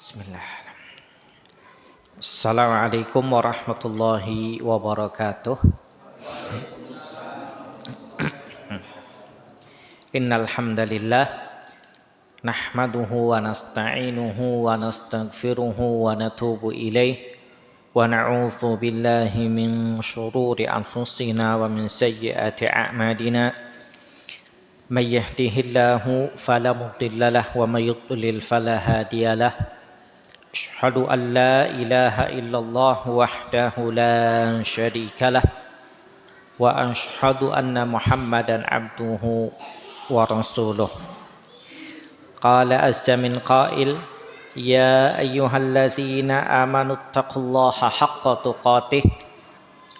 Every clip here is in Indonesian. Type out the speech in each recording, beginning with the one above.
Bismillah. Assalamualaikum warahmatullahi wabarakatuh. Innal hamdalillah nahmaduhu wa nasta'inuhu wa nastaghfiruhu wa natubu ilaih wa na'udzu billahi min shururi anfusina wa min sayyiati a'malina. May yahdihillahu fala mudilla lahu wa may yudlil fala hadiya lahu. Asyhadu an la ilaha illallah wahdahu la syarika lah wa asyhadu anna Muhammadan abduhu wa rasuluh. Qala azza min qail ya ayyuhallazina amanu taqullaha haqqa tuqatih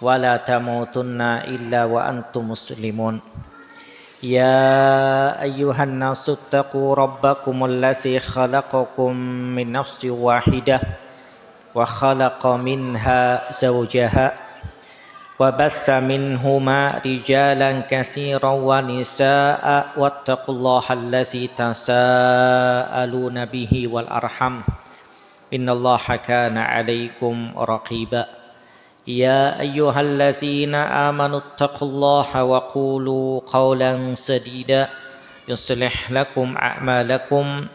wa la tamutunna illa wa antum muslimun. Ya ayyuhan nasu taqu rabbakumul ladzi khalaqakum min nafsin wahidah wa khalaqa minha zawjaha wa bassa minhuma rijalan katsiran wa nisaa'a wattaqullaha alladzi tasaaluna bihi wal arham innallaha kana 'alaikum raqiba. Ya ayyuhallazina amanu taqullaha wa qulu qawlan sadida yuslih lakum a'malakum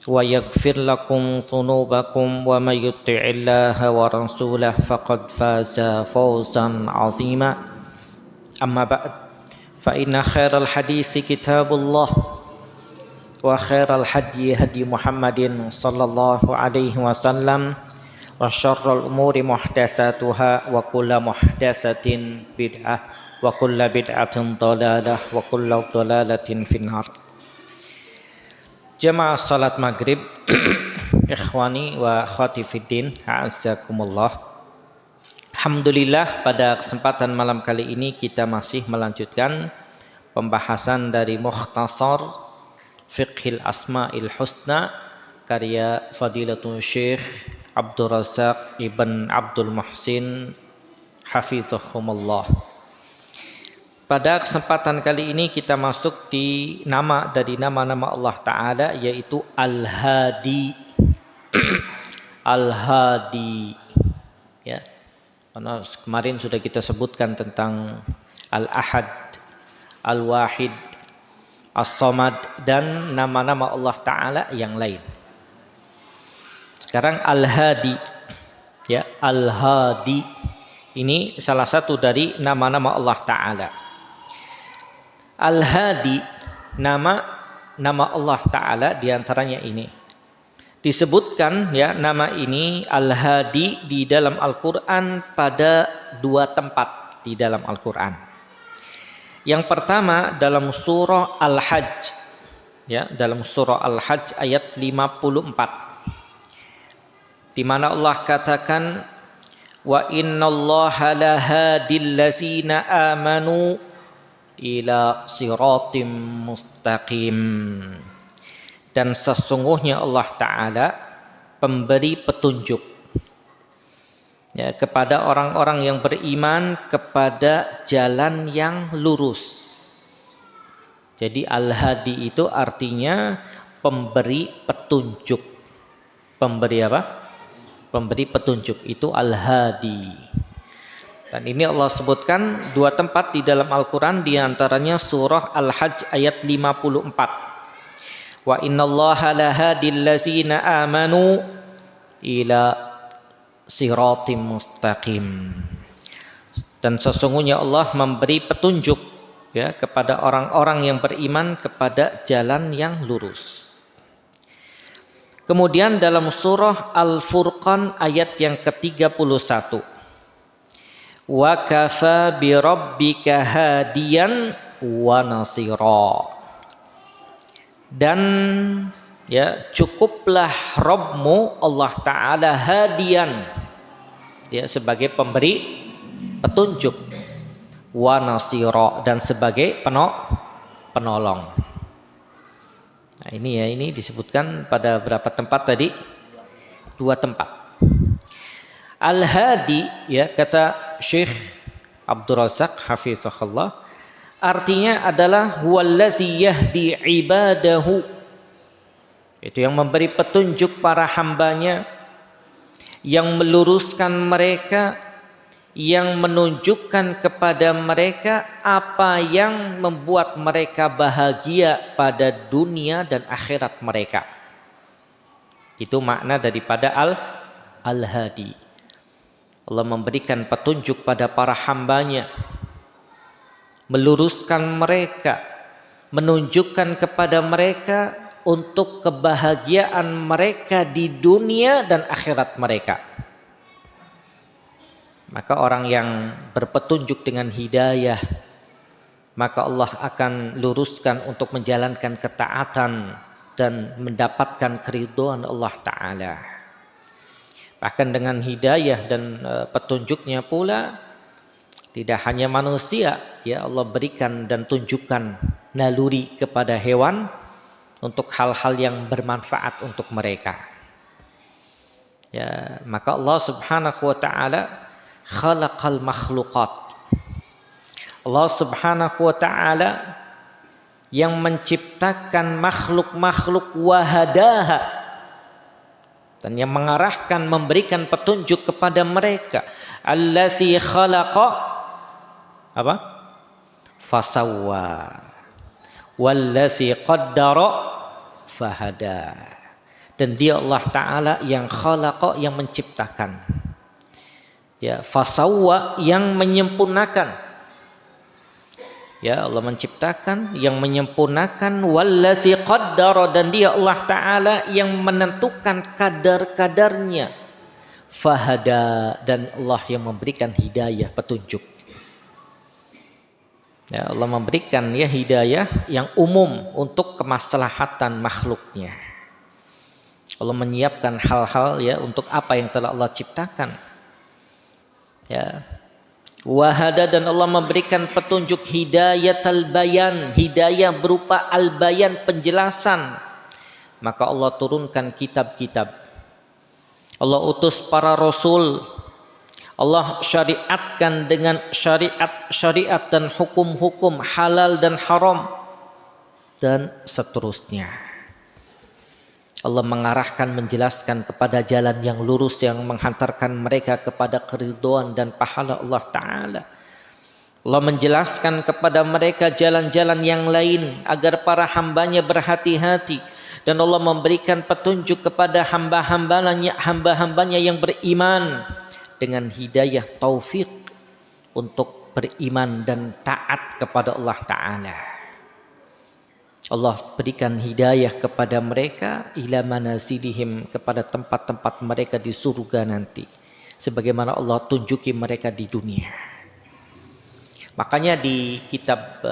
wa yaghfir lakum dhunubakum wa may yuti'illaha wa rasulahu faqad faza fawzan 'azima. Amma ba'd, fa inna khairal hadisi kitabullah wa khairal hadyi hadyi Muhammadin sallallahu alaihi wasallam wa syarrul umuri muhdatsatuha wa kullu muhdatsatin bid'ah wa kullu bid'atin dhalalah wa kullu dhalalatin finnar. Jamaah salat maghrib ikhwani wa akhwati fiddin, a'azzakumullah. Alhamdulillah, pada kesempatan malam kali ini kita masih melanjutkan pembahasan dari Mukhtasar Fiqhil Asma'il Husna karya Fadilatul Syekh Abdul Razak Ibn Abdul Muhsin hafizahumullah. Pada kesempatan kali ini kita masuk di nama dari nama-nama Allah Ta'ala, yaitu Al-Hadi. Al-Hadi, ya. Karena kemarin sudah kita sebutkan tentang Al-Ahad, Al-Wahid, As-Samad dan nama-nama Allah Ta'ala yang lain. Sekarang Al-Hadi, ya, Al-Hadi ini salah satu dari nama-nama Allah Ta'ala. Al-Hadi, nama Allah Ta'ala diantaranya ini. Disebutkan, ya, nama ini Al-Hadi di dalam Al-Quran pada dua tempat di dalam Al-Quran. Yang pertama dalam surah Al-Hajj, ya, dalam surah Al-Hajj ayat 54. Di mana Allah katakan wa innallaha lahadil ladzina amanu ila siratim mustaqim. Dan sesungguhnya Allah Ta'ala pemberi petunjuk, ya, kepada orang-orang yang beriman kepada jalan yang lurus. Jadi Al-Hadi itu artinya pemberi petunjuk. Pemberi apa? Pemberi petunjuk, itu Al-Hadi. Dan ini Allah sebutkan dua tempat di dalam Al-Quran, diantaranya surah Al-Hajj ayat 54. Wa innallaha lahadil ladzina amanu ila siratim mustaqim. Dan sesungguhnya Allah memberi petunjuk, ya, kepada orang-orang yang beriman kepada jalan yang lurus. Kemudian dalam surah Al-Furqan ayat yang ke-31. Wa kafa bi rabbika hadiyan wa nasira. Dan, ya, cukuplah Rabbmu Allah Ta'ala hadiyan, ya, sebagai pemberi petunjuk, wa nasira, dan sebagai penolong. Nah, ini, ya, ini disebutkan pada berapa tempat tadi? Dua tempat. Al-Hadi, ya, kata Syekh Abdul Razak hafizahullah, artinya adalah huwallazi yahdi ibadahu Itu yang memberi petunjuk para hambanya, yang meluruskan mereka, yang menunjukkan kepada mereka apa yang membuat mereka bahagia pada dunia dan akhirat mereka. Itu makna daripada Al-Hadi. Allah memberikan petunjuk pada para hambanya, meluruskan mereka, menunjukkan kepada mereka untuk kebahagiaan mereka di dunia dan akhirat mereka. Maka orang yang berpetunjuk dengan hidayah, maka Allah akan luruskan untuk menjalankan ketaatan dan mendapatkan keridhaan Allah Ta'ala. Bahkan dengan hidayah dan petunjuknya pula, tidak hanya manusia, ya Allah berikan dan tunjukkan naluri kepada hewan untuk hal-hal yang bermanfaat untuk mereka. Ya, maka Allah Subhanahu wa taala khalaqal makhluqat. Allah Subhanahu wa taala yang menciptakan makhluk-makhluk wahadaha, dan yang mengarahkan, memberikan petunjuk kepada mereka. Allazi khalaqa apa? Fasawwa. Wallazi qaddara fahada. Dan dia Allah Ta'ala yang khalaqa, yang menciptakan, ya, fasawwa, yang menyempurnakan. Ya, Allah menciptakan, yang menyempurnakan. Wallazi qaddara, dan dia Allah Ta'ala yang menentukan kadar-kadarnya. Fahada, dan Allah yang memberikan hidayah, petunjuk. Ya, Allah memberikan ya hidayah yang umum untuk kemaslahatan makhluknya. Allah menyiapkan hal-hal ya untuk apa yang telah Allah ciptakan. Ya. Wahada, dan Allah memberikan petunjuk hidayatul bayan, hidayah berupa al-bayan, penjelasan. Maka Allah turunkan kitab-kitab. Allah utus para rasul. Allah syariatkan dengan syariat dan hukum-hukum halal dan haram dan seterusnya. Allah mengarahkan, menjelaskan kepada jalan yang lurus yang menghantarkan mereka kepada keridhaan dan pahala Allah Ta'ala. Allah menjelaskan kepada mereka jalan-jalan yang lain agar para hambanya berhati-hati, dan Allah memberikan petunjuk kepada hamba-hambanya yang beriman dengan hidayah taufik untuk beriman dan taat kepada Allah Ta'ala. Allah berikan hidayah kepada mereka ila manazilihim, kepada tempat-tempat mereka di surga nanti, sebagaimana Allah tunjuki mereka di dunia. Makanya di kitab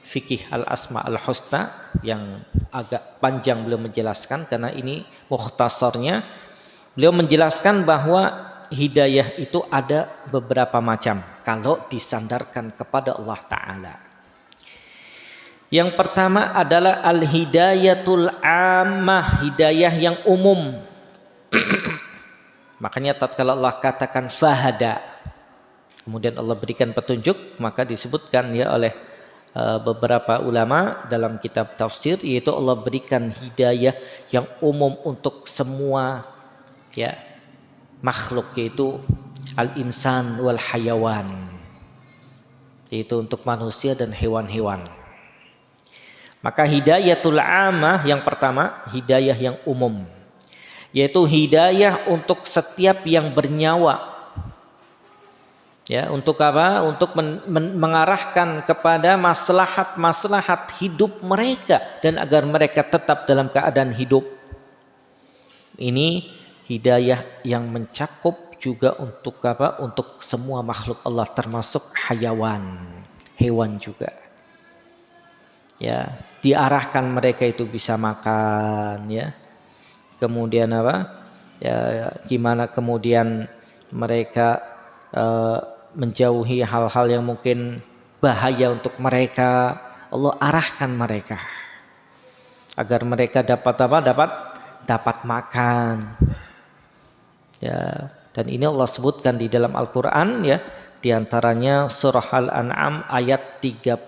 fikih al-asma al-husna yang agak panjang beliau menjelaskan, karena ini mukhtasarnya, beliau menjelaskan bahwa hidayah itu ada beberapa macam kalau disandarkan kepada Allah Ta'ala. Yang pertama adalah al-hidayatul ammah, hidayah yang umum. Makanya tatkala Allah katakan fahada, kemudian Allah berikan petunjuk, maka disebutkan ya oleh beberapa ulama dalam kitab tafsir, yaitu Allah berikan hidayah yang umum untuk semua ya makhluk, yaitu al-insan wal hayawan, yaitu untuk manusia dan hewan-hewan. Maka hidayatul ammah yang pertama, hidayah yang umum, yaitu hidayah untuk setiap yang bernyawa. Ya, untuk apa? Untuk mengarahkan kepada maslahat-maslahat hidup mereka, dan agar mereka tetap dalam keadaan hidup. Ini hidayah yang mencakup juga untuk apa? Untuk semua makhluk Allah, termasuk hayawan, hewan juga. Ya, diarahkan mereka itu bisa makan, ya. Kemudian apa? Ya, gimana kemudian mereka menjauhi hal-hal yang mungkin bahaya untuk mereka. Allah arahkan mereka agar mereka dapat apa? Dapat makan. Ya, dan ini Allah sebutkan di dalam Al-Qur'an ya, di antaranya surah Al-An'am ayat 38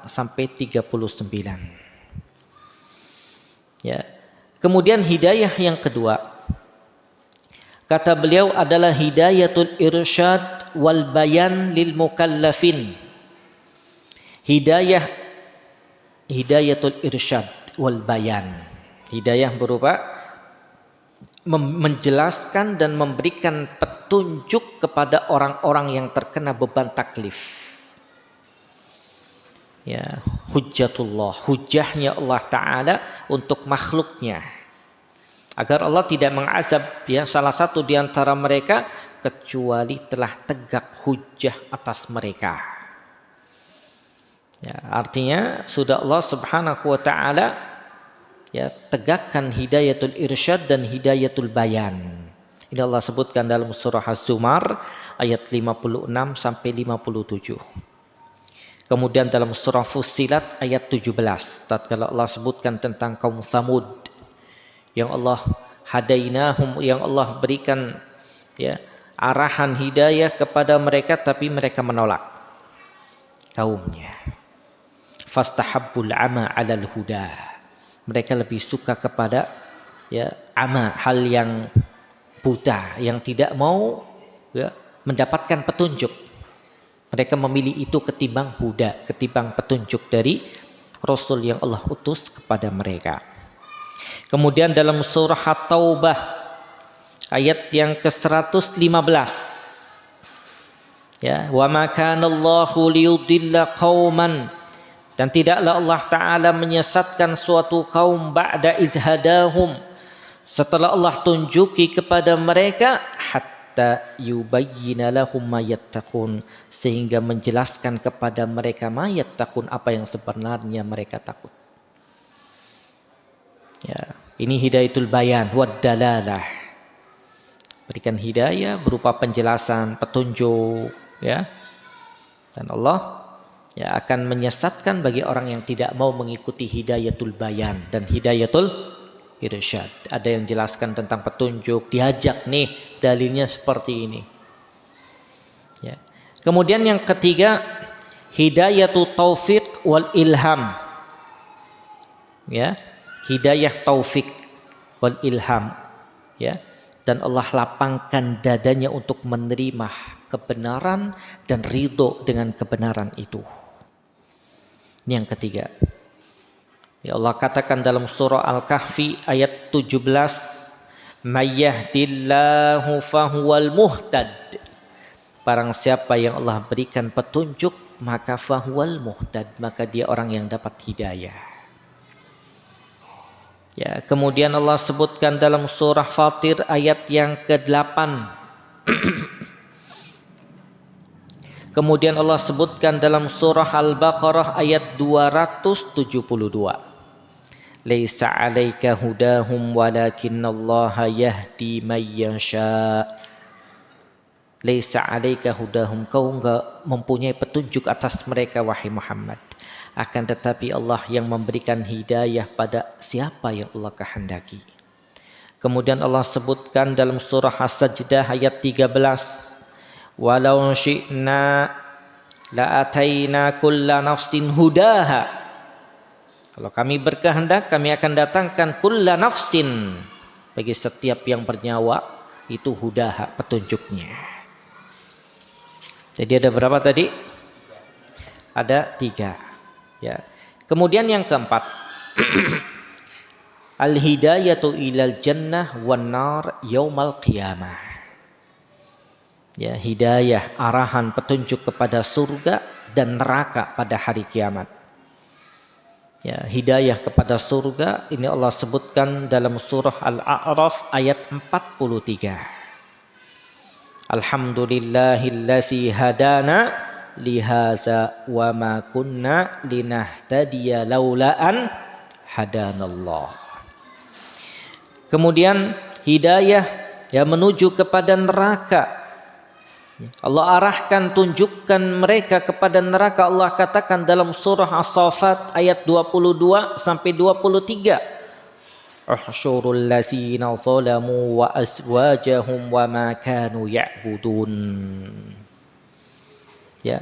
sampai 39. Ya. Kemudian hidayah yang kedua, kata beliau adalah hidayatul irsyad wal bayan lil mukallafin. Hidayatul irsyad wal bayan. Hidayah berupa menjelaskan dan memberikan petunjuk kepada orang-orang yang terkena beban taklif. Ya, hujjatullah, hujahnya Allah Ta'ala untuk makhluknya, agar Allah tidak mengazab ya salah satu di antara mereka kecuali telah tegak hujah atas mereka. Ya, artinya sudah Allah Subhanahu wa Ta'ala ya tegakkan hidayatul irsyad dan hidayatul bayan. Ini Allah sebutkan dalam surah Az-Zumar ayat 56 sampai 57. Kemudian dalam surah Fussilat ayat 17, tatkala Allah sebutkan tentang kaum Tsamud yang Allah hadainahum, yang Allah berikan ya arahan hidayah kepada mereka, tapi mereka menolak kaumnya. Fastahabbul ama 'alal huda. Mereka lebih suka kepada ya ama, hal yang buta, yang tidak mau ya mendapatkan petunjuk. Mereka memilih itu ketimbang huda, ketimbang petunjuk dari Rasul yang Allah utus kepada mereka. Kemudian dalam surah At-Taubah ayat yang ke-115, ya, wa ma kana Allahu liyudilla qauman, dan tidaklah Allah Ta'ala menyesatkan suatu kaum ba'da izhadahum, setelah Allah tunjuki kepada mereka, hatta yubayyina lahum ma yattaqun, sehingga menjelaskan kepada mereka ma yattaqun, apa yang sebenarnya mereka takut. Ya, ini hidayatul bayan wad dalalah. Berikan hidayah berupa penjelasan, petunjuk, ya. Dan Allah ya akan menyesatkan bagi orang yang tidak mau mengikuti hidayatul bayan dan hidayatul irsyad. Ada yang jelaskan tentang petunjuk, diajak nih dalilnya seperti ini. Ya. Kemudian yang ketiga, hidayatul taufiq wal ilham. Ya, hidayah taufik wal ilham. Ya, dan Allah lapangkan dadanya untuk menerima kebenaran dan ridho dengan kebenaran itu. Ini yang ketiga. Ya, Allah katakan dalam surah Al-Kahfi ayat 17, may yahdillahu fahuwal muhtad. Barang siapa yang Allah berikan petunjuk, maka fahuwal muhtad, maka dia orang yang dapat hidayah. Ya, kemudian Allah sebutkan dalam surah Fatir ayat yang ke-8. Kemudian Allah sebutkan dalam surah Al-Baqarah ayat 272. Laisa 'alaika hudahum walakinallaha yahdi may yasha. Laisa 'alaika hudahum, kau enggak mempunyai petunjuk atas mereka wahai Muhammad. Akan tetapi Allah yang memberikan hidayah pada siapa yang Allah kehendaki. Kemudian Allah sebutkan dalam surah As-Sajdah ayat 13. Walau syi'na la'ataina kulla nafsin hudaha. Kalau kami berkehendak, kami akan datangkan kulla nafsin, bagi setiap yang bernyawa itu hudaha, petunjuknya. Jadi ada berapa tadi? Ada 3. Ya. Kemudian yang keempat, al-hidayatu ilal jannah wan nar yaumal qiyamah. Ya, hidayah, arahan, petunjuk kepada surga dan neraka pada hari kiamat. Ya, hidayah kepada surga ini Allah sebutkan dalam surah Al-A'raf ayat 43. Alhamdulillahillazi hadana lihaza wa ma kunna linahtadiya laula an hadanallah. Kemudian hidayah ya menuju kepada neraka. Allah arahkan, tunjukkan mereka kepada neraka. Allah katakan dalam surah As-Saffat ayat 22 sampai 23. Uhsyurul ladzina zalamu wa azwajahum wa ma kanu ya'budun. Ya.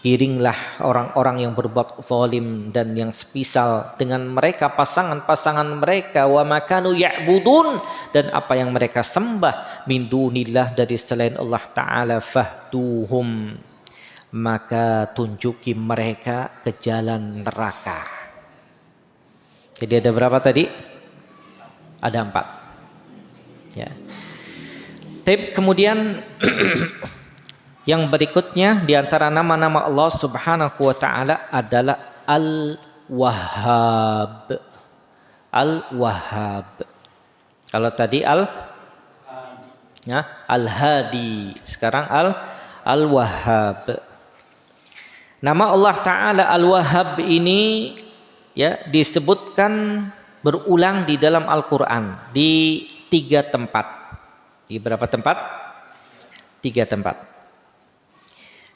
Iringlah orang-orang yang berbuat zalim dan yang sepisal dengan mereka, pasangan-pasangan mereka, wa makanu ya'budun, dan apa yang mereka sembah min dunillah, dari selain Allah Ta'ala, fahduhum, maka tunjuki mereka ke jalan neraka. Jadi ada berapa tadi? Ada 4 ya. Kemudian yang berikutnya di antara nama-nama Allah Subhanahu wa taala adalah Al-Wahhab. Al-Wahhab. Kalau tadi Al-Hadi, sekarang Al-Wahhab. Nama Allah Ta'ala Al-Wahhab ini ya disebutkan berulang di dalam Al-Quran di 3 tempat. Di berapa tempat? 3 tempat.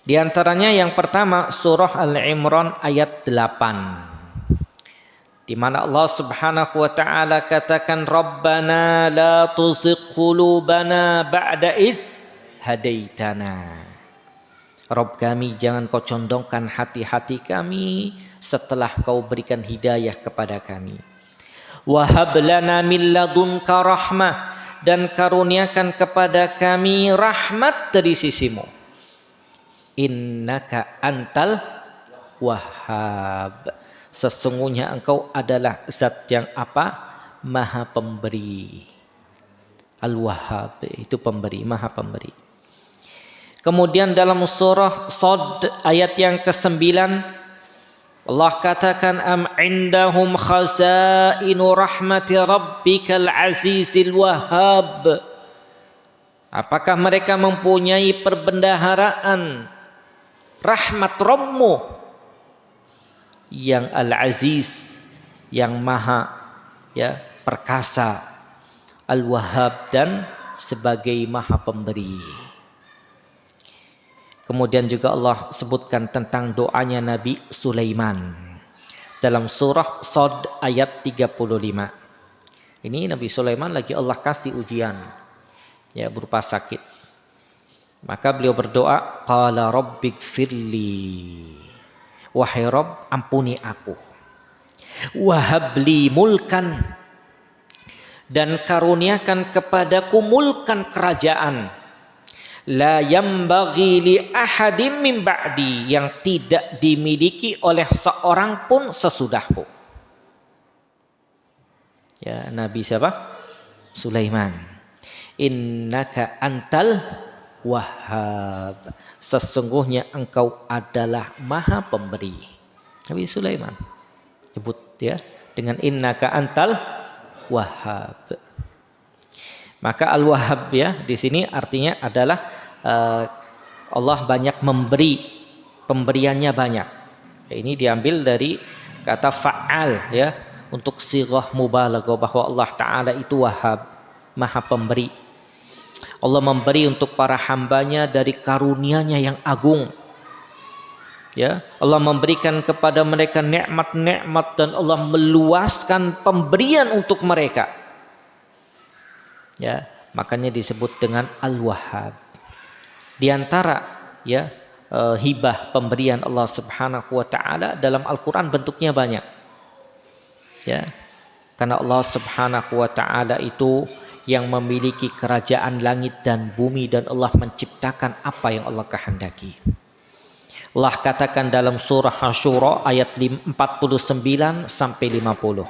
Di antaranya yang pertama surah Al-Imran ayat 8. Di mana Allah Subhanahu wa taala katakan, Rabbana la tuzigh qulubana ba'da idh hadaitana. Rabb kami, jangan kau condongkan hati-hati kami setelah kau berikan hidayah kepada kami. Wa hab lana min ladunka rahmah, dan karuniakan kepada kami rahmat dari sisimu. Innaka antal wahhab, sesungguhnya engkau adalah zat yang apa? Maha pemberi. Al-Wahhab itu pemberi, maha pemberi. Kemudian dalam surah Shad ayat yang ke-9 Allah katakan, am indahum khazainu rahmati rabbikal azizil wahhab. Apakah mereka mempunyai perbendaharaan rahmat Rabbmu yang Al-Aziz, yang maha ya perkasa, Al-Wahhab, dan sebagai maha pemberi. Kemudian juga Allah sebutkan tentang doanya Nabi Sulaiman dalam surah Shad ayat 35. Ini Nabi Sulaiman lagi Allah kasih ujian ya berupa sakit. Maka beliau berdoa, qala rabbighfirli, wahai Rabb ampuni aku, wahabli mulkan, dan karuniakan kepadaku mulkan kerajaan, la yambaghi li ahadim min ba'di, yang tidak dimiliki oleh seorang pun sesudahku. Ya, Nabi siapa? Sulaiman. Innaka antal Wahhab, sesungguhnya engkau adalah maha pemberi. Nabi Sulaiman sebut ya dengan innaka antal Wahhab. Maka Al-Wahhab ya di sini artinya adalah Allah banyak memberi, pemberiannya banyak. Ini diambil dari kata fa'al ya untuk sighah mubalaghah bahwa Allah Ta'ala itu Wahhab, maha pemberi. Allah memberi untuk para hambanya dari karunia-Nya yang agung. Ya, Allah memberikan kepada mereka nikmat-nikmat dan Allah meluaskan pemberian untuk mereka. Ya, makanya disebut dengan Al-Wahhab. Di antara ya hibah pemberian Allah Subhanahu wa taala dalam Al-Qur'an bentuknya banyak. Ya. Karena Allah Subhanahu wa taala itu yang memiliki kerajaan langit dan bumi, dan Allah menciptakan apa yang Allah kehendaki. Allah katakan dalam surah Asy-Syura ayat 49 sampai 50.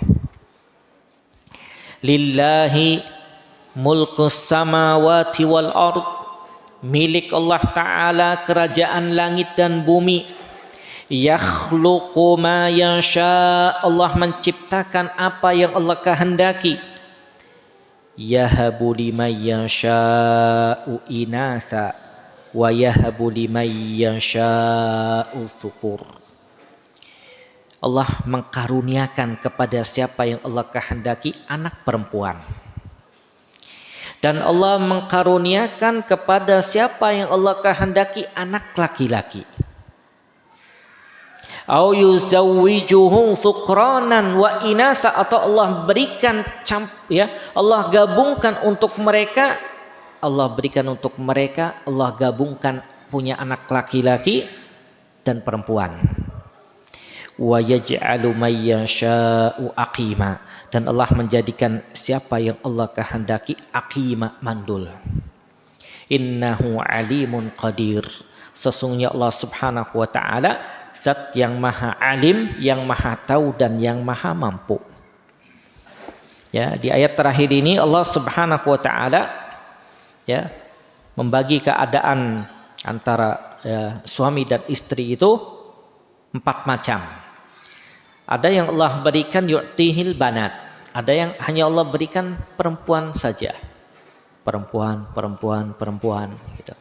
Lillahi mulkus samawati wal ard, milik Allah Ta'ala kerajaan langit dan bumi. Yakhluqu ma yasha, Allah menciptakan apa yang Allah kehendaki. Yahabu liman yasha'u inasa wa yahabu liman yasha'u dhukur. Allah mengkaruniakan kepada siapa yang Allah kehendaki anak perempuan, dan Allah mengkaruniakan kepada siapa yang Allah kehendaki anak laki-laki. Au yuzawwijuhum thukranan wa inasa, atau Allah berikan Allah gabungkan untuk mereka, Allah gabungkan punya anak laki-laki dan perempuan. Wa yaj'alu may yasha'u aqima, dan Allah menjadikan siapa yang Allah kehendaki aqima, mandul. Innahu alimun qadir, sesungguhnya Allah Subhanahu wa taala zat yang maha alim, yang maha tahu dan yang maha mampu. Ya, di ayat terakhir ini Allah Subhanahu wa taala ya membagi keadaan antara suami dan istri itu 4 macam. Ada yang Allah berikan yu'tihil banat, ada yang hanya Allah berikan perempuan saja. Perempuan gitu.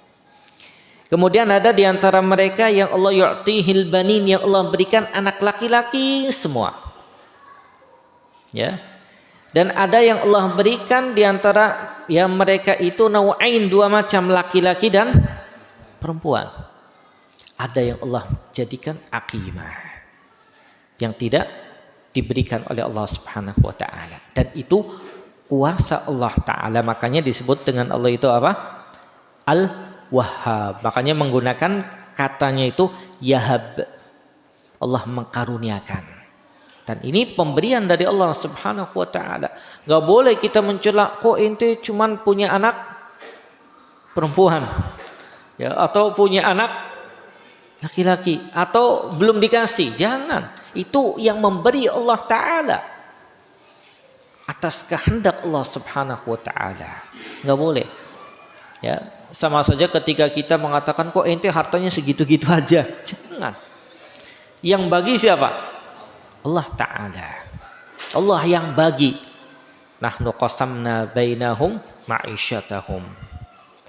Kemudian ada di antara mereka yang Allah yu'tihil banin, yang Allah berikan anak laki-laki semua. Ya. Dan ada yang Allah berikan di antara yang mereka itu nau'ain, 2 macam, laki-laki dan perempuan. Ada yang Allah jadikan aqimah, yang tidak diberikan oleh Allah Subhanahu wa taala, dan itu kuasa Allah taala. Makanya disebut dengan Allah itu apa? Al-Wahhab. Makanya menggunakan katanya itu Yahab, Allah mengkaruniakan. Dan ini pemberian dari Allah Subhanahu wa taala. Enggak boleh kita mencela, kok ente cuman punya anak perempuan, ya, atau punya anak laki-laki, atau belum dikasih. Jangan. Itu yang memberi Allah Ta'ala atas kehendak Allah Subhanahu wa ta'ala. Nggak boleh. Ya, sama saja ketika kita mengatakan, kok ente hartanya segitu-gitu aja. Jangan. Yang bagi siapa? Allah Ta'ala. Allah yang bagi. Nahnu qasamna bainahum ma'isyatahum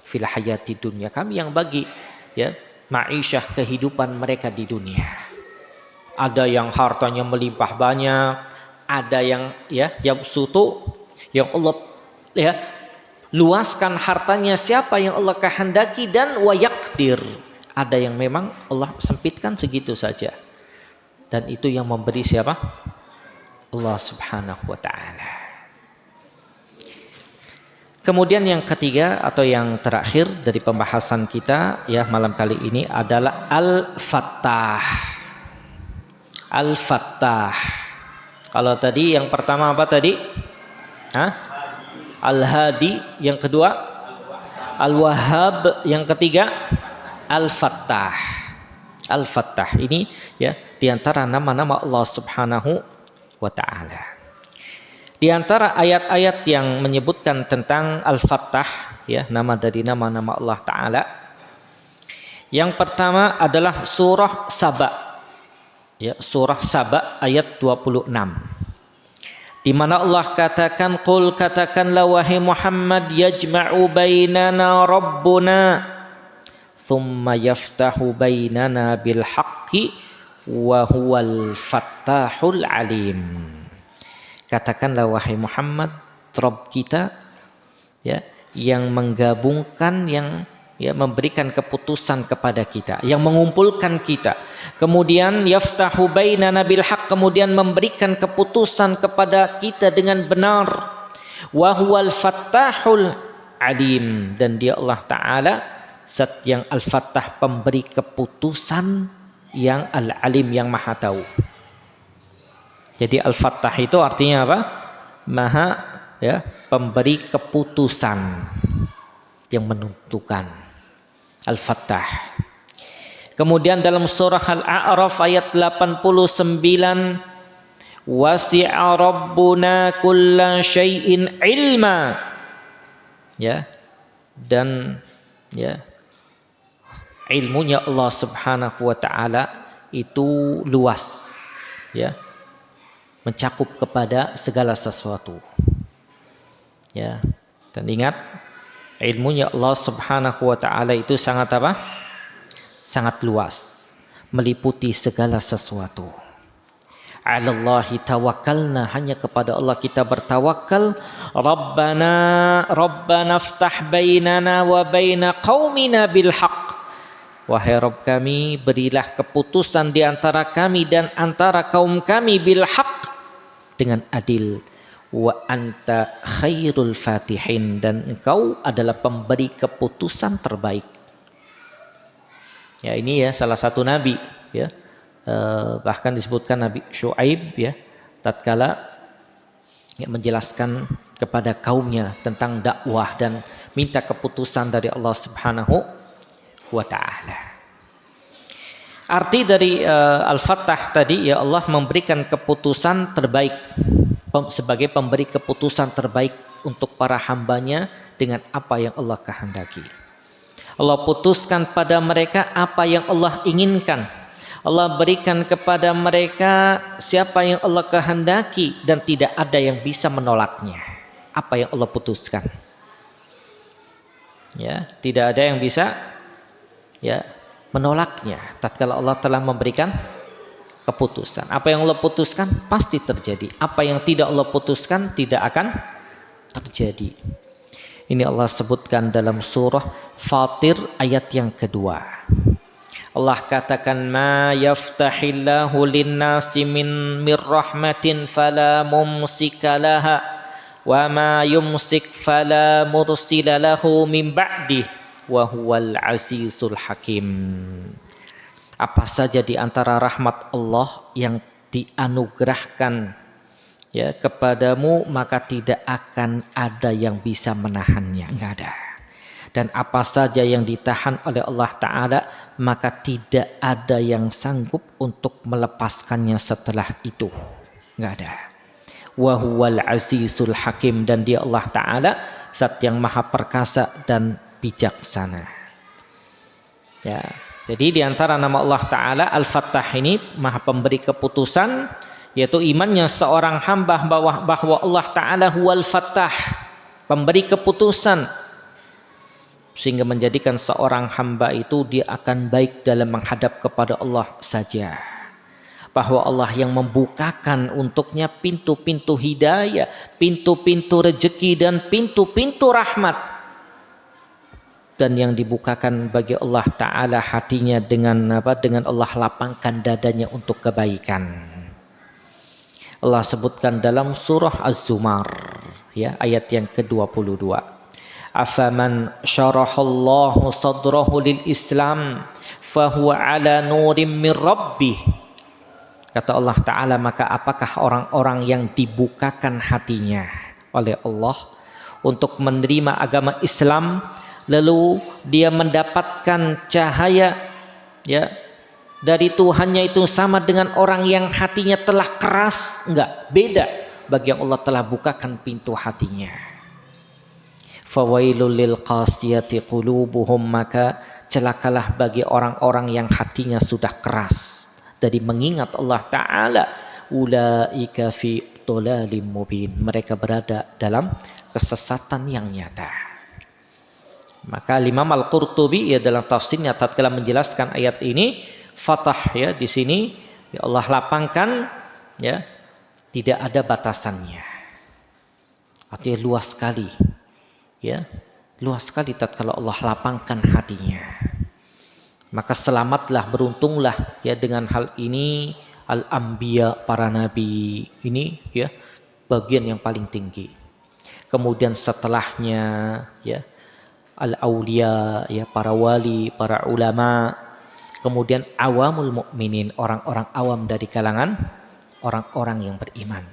fil hayati dunya. Kami yang bagi, ya, ma'isyah, kehidupan mereka di dunia. Ada yang hartanya melimpah banyak, ada yang yang sutu, yang Allah ya luaskan hartanya siapa yang Allah kehendaki, dan wayakdir, ada yang memang Allah sempitkan segitu saja. Dan itu yang memberi siapa? Allah Subhanahu wa taala. Kemudian yang ketiga atau yang terakhir dari pembahasan kita ya malam kali ini adalah Al-Fattah. Al-Fattah. Kalau tadi yang pertama apa tadi? Al-Hadi. Yang kedua Al-Wahhab. Yang ketiga Al-Fattah. Al-Fattah ini ya diantara nama-nama Allah Subhanahu wa ta'ala. Di antara ayat-ayat yang menyebutkan tentang Al-Fattah, ya, nama dari nama-nama Allah Ta'ala, yang pertama adalah surah Saba. Ya, surah Saba ayat 26. Di mana Allah katakan, qul, katakanlah wahai Muhammad, yajma'u bainana rabbuna thumma yaftahu bainana bil haqqi wa huwal fattahul alim. Katakanlah wahai Muhammad, Rabb kita ya yang menggabungkan, yang ya memberikan keputusan kepada kita, yang mengumpulkan kita. Kemudian yaftahu bainana bil haqq, kemudian memberikan keputusan kepada kita dengan benar. Wa huwal fattahul alim, dan dia Allah Ta'ala zat yang al-fattah, pemberi keputusan, yang al-alim, yang maha tahu. Jadi al-fattah itu artinya apa? Maha ya pemberi keputusan, yang menentukan. Al-Fattah. Kemudian dalam surah Al-A'raf ayat 89, wasi'a rabbuna kulla syai'in ilma. Ya. Dan ya ilmunya Allah Subhanahu wa taala itu luas. Ya. Mencakup kepada segala sesuatu. Ya. Dan ingat, ilmunya Allah Subhanahu wa ta'ala itu sangat apa? Sangat luas, meliputi segala sesuatu. 'Alallahi tawakkalna, hanya kepada Allah kita bertawakal. Rabbana iftah bainana wa baina qaumina bil haqq. Wahai Rabb kami, berilah keputusan di antara kami dan antara kaum kami bil haqq, dengan adil. Wa anta khairul fatihin, dan engkau adalah pemberi keputusan terbaik. Ya, ini ya salah satu nabi ya. Bahkan disebutkan Nabi Syuaib ya tatkala menjelaskan kepada kaumnya tentang dakwah dan minta keputusan dari Allah Subhanahu wa taala. Arti dari Al-Fattah tadi ya Allah memberikan keputusan terbaik sebagai pemberi keputusan terbaik untuk para hambanya dengan apa yang Allah kehendaki. Allah putuskan pada mereka apa yang Allah inginkan. Allah berikan kepada mereka siapa yang Allah kehendaki dan tidak ada yang bisa menolaknya. Apa yang Allah putuskan. Ya, tidak ada yang bisa ya menolaknya tatkala Allah telah memberikan keputusan. Apa yang Allah putuskan pasti terjadi. Apa yang tidak Allah putuskan tidak akan terjadi. Ini Allah sebutkan dalam surah Fatir ayat yang kedua. Allah katakan ma yaftahillahu linnasi min rahmatin fala mumsika laha wa ma yumsik fala mursila lahu min ba'dih wa huwal azizul hakim. Apa saja di antara rahmat Allah yang dianugerahkan ya kepadamu maka tidak akan ada yang bisa menahannya, enggak ada. Dan apa saja yang ditahan oleh Allah Ta'ala maka tidak ada yang sanggup untuk melepaskannya setelah itu, enggak ada. Wa huwal azizul hakim, dan dia Allah Ta'ala zat yang maha perkasa dan bijaksana. Ya, jadi di antara nama Allah Ta'ala Al-Fattah ini maha pemberi keputusan, yaitu imannya seorang hamba bahwa Allah Ta'ala huwal Fattah, pemberi keputusan, sehingga menjadikan seorang hamba itu dia akan baik dalam menghadap kepada Allah saja. Bahwa Allah yang membukakan untuknya pintu-pintu hidayah, pintu-pintu rezeki dan pintu-pintu rahmat. Dan yang dibukakan bagi Allah Ta'ala hatinya dengan apa? Dengan Allah lapangkan dadanya untuk kebaikan. Allah sebutkan dalam surah Az-Zumar ya ayat yang ke-22. Afaman syarahallahu sadrahu lil Islam fahuwa ala nurim min rabbih. Kata Allah Ta'ala, maka apakah orang-orang yang dibukakan hatinya oleh Allah untuk menerima agama Islam, lalu dia mendapatkan cahaya ya dari Tuhannya itu sama dengan orang yang hatinya telah keras? Enggak, beda bagi yang Allah telah bukakan pintu hatinya. Fawailul lil qasiyati qulubuhum, maka celakalah bagi orang-orang yang hatinya sudah keras dari mengingat Allah Ta'ala. Ulaika fi dhalalim mubin, mereka berada dalam kesesatan yang nyata. Maka Imam Al-Qurtubi ya dalam tafsirnya tatkala menjelaskan ayat ini, Fathah ya di sini ya Allah lapangkan ya tidak ada batasannya. Artinya luas sekali. Ya, luas sekali tatkala Allah lapangkan hatinya. Maka selamatlah, beruntunglah ya dengan hal ini al-anbiya, para nabi ini ya bagian yang paling tinggi. Kemudian setelahnya ya al-auliya ya para wali, para ulama. Kemudian awamul mukminin, orang-orang awam dari kalangan orang-orang yang beriman.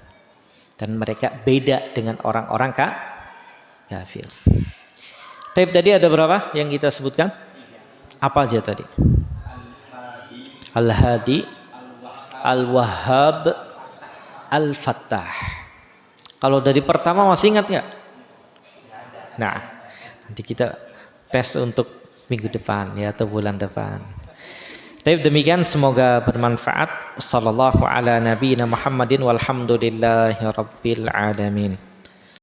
Dan mereka beda dengan orang-orang kafir. Tapi tadi ada berapa yang kita sebutkan? Apa aja tadi? Al-Hadi, Al-Wahhab, Al-Fattah. Kalau dari pertama masih ingat nggak? Nah, nanti kita tes untuk minggu depan ya atau bulan depan. Tapi demikian, semoga bermanfaat. Sallallahu ala nabiyina Muhammadin walhamdulillahi rabbil alamin.